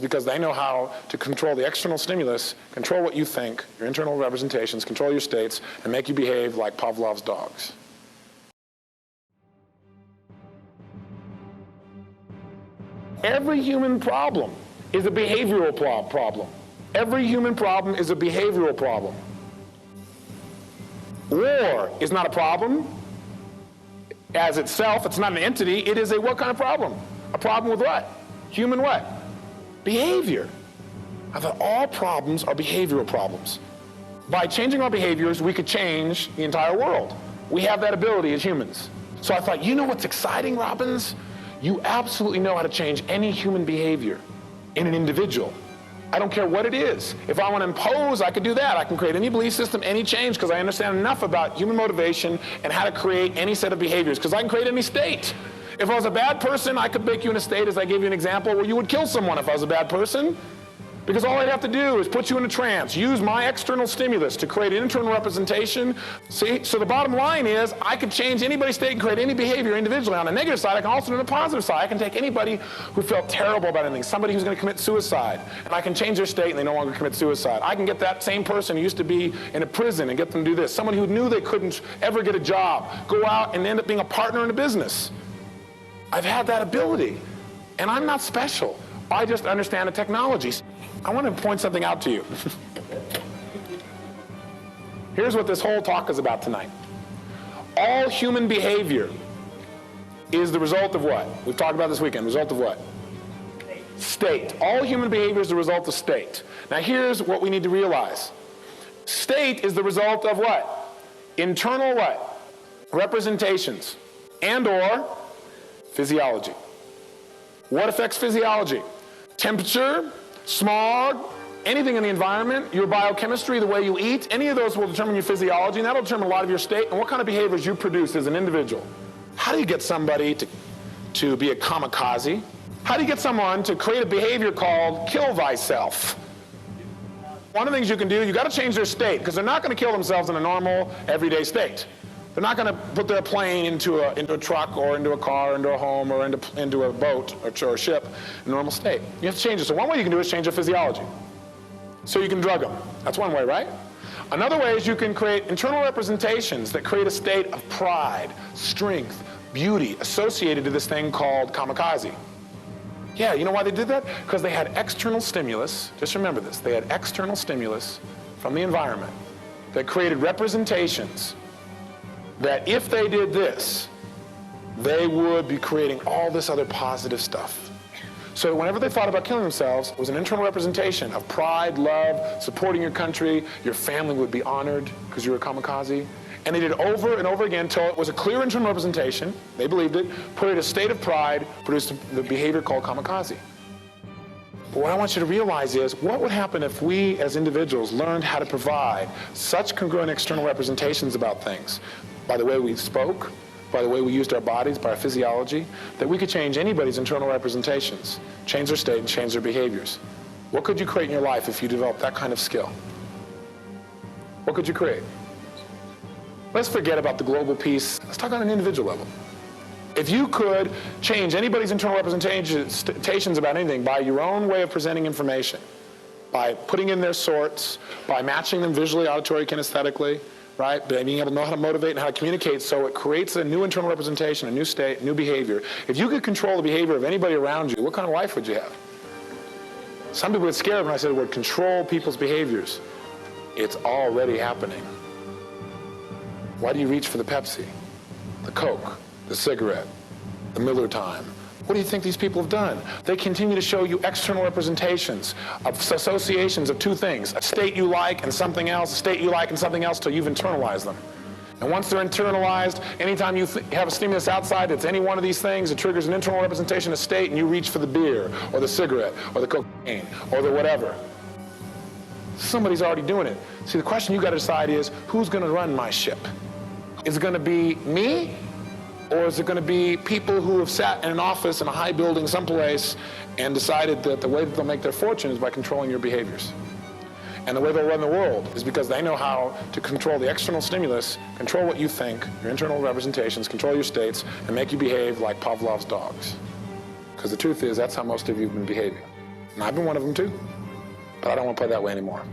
because they know how to control the external stimulus, control what you think, your internal representations, control your states, and make you behave like Pavlov's dogs. Every human problem is a behavioral problem. Every human problem is a behavioral problem. War is not a problem as itself. It's not an entity. It is a what kind of problem? A problem with what? Human what? Behavior. I thought all problems are behavioral problems. By changing our behaviors, we could change the entire world. We have that ability as humans. So I thought, you know what's exciting, Robbins? You absolutely know how to change any human behavior in an individual. I don't care what it is. If I want to impose, I could do that. I can create any belief system, any change, because I understand enough about human motivation and how to create any set of behaviors, because I can create any state. If I was a bad person, I could make you in a state, as I gave you an example, where you would kill someone if I was a bad person. Because all I'd have to do is put you in a trance, use my external stimulus to create an internal representation. See, so the bottom line is I could change anybody's state and create any behavior individually. On the negative side, I can also do the positive side. I can take anybody who felt terrible about anything, somebody who's going to commit suicide, and I can change their state and they no longer commit suicide. I can get that same person who used to be in a prison and get them to do this. Someone who knew they couldn't ever get a job, go out and end up being a partner in a business. I've had that ability, and I'm not special. I just understand the technologies. I want to point something out to you. Here's what this whole talk is about tonight. All human behavior is the result of what? We've talked about this weekend. Result of what? State. All human behavior is the result of state. Now here's what we need to realize. State is the result of what? Internal what? Representations and or physiology. What affects physiology? Temperature, smog, anything in the environment, your biochemistry, the way you eat, any of those will determine your physiology, and that'll determine a lot of your state and what kind of behaviors you produce as an individual. How do you get somebody to be a kamikaze? How do you get someone to create a behavior called kill thyself? One of the things you can do, you got to change their state, because they're not going to kill themselves in a normal, everyday state. They're not going to put their plane into a truck or into a car, or into a home, or into a boat or a ship in a normal state. You have to change it. So one way you can do is change their physiology. So you can drug them. That's one way, right? Another way is you can create internal representations that create a state of pride, strength, beauty associated to this thing called kamikaze. Yeah, you know why they did that? Because they had external stimulus. Just remember this. They had external stimulus from the environment that created representations that if they did this, they would be creating all this other positive stuff. So whenever they thought about killing themselves, it was an internal representation of pride, love, supporting your country. Your family would be honored because you were a kamikaze. And they did it over and over again until it was a clear internal representation. They believed it, put it in a state of pride, produced the behavior called kamikaze. But what I want you to realize is, what would happen if we as individuals learned how to provide such congruent external representations about things, by the way we spoke, by the way we used our bodies, by our physiology, that we could change anybody's internal representations, change their state and change their behaviors. What could you create in your life if you developed that kind of skill? What could you create? Let's forget about the global peace. Let's talk on an individual level. If you could change anybody's internal representations about anything by your own way of presenting information, by putting in their sorts, by matching them visually, auditory, kinesthetically, right? By being able to know how to motivate and how to communicate so it creates a new internal representation, a new state, new behavior. If you could control the behavior of anybody around you, what kind of life would you have? Some people get scared when I say the word control people's behaviors. It's already happening. Why do you reach for the Pepsi, the Coke, the cigarette, the Miller Time? What do you think these people have done? They continue to show you external representations of associations of two things, a state you like and something else, a state you like and something else, till you've internalized them. And once they're internalized, anytime you have a stimulus outside that's any one of these things, it triggers an internal representation of state, and you reach for the beer or the cigarette or the cocaine or the whatever. Somebody's already doing it. See, the question you got to decide is, who's going to run my ship? Is it going to be me? Or is it going to be people who have sat in an office in a high building someplace and decided that the way that they'll make their fortune is by controlling your behaviors? And the way they'll run the world is because they know how to control the external stimulus, control what you think, your internal representations, control your states, and make you behave like Pavlov's dogs. Because the truth is, that's how most of you have been behaving. And I've been one of them too. But I don't want to play that way anymore.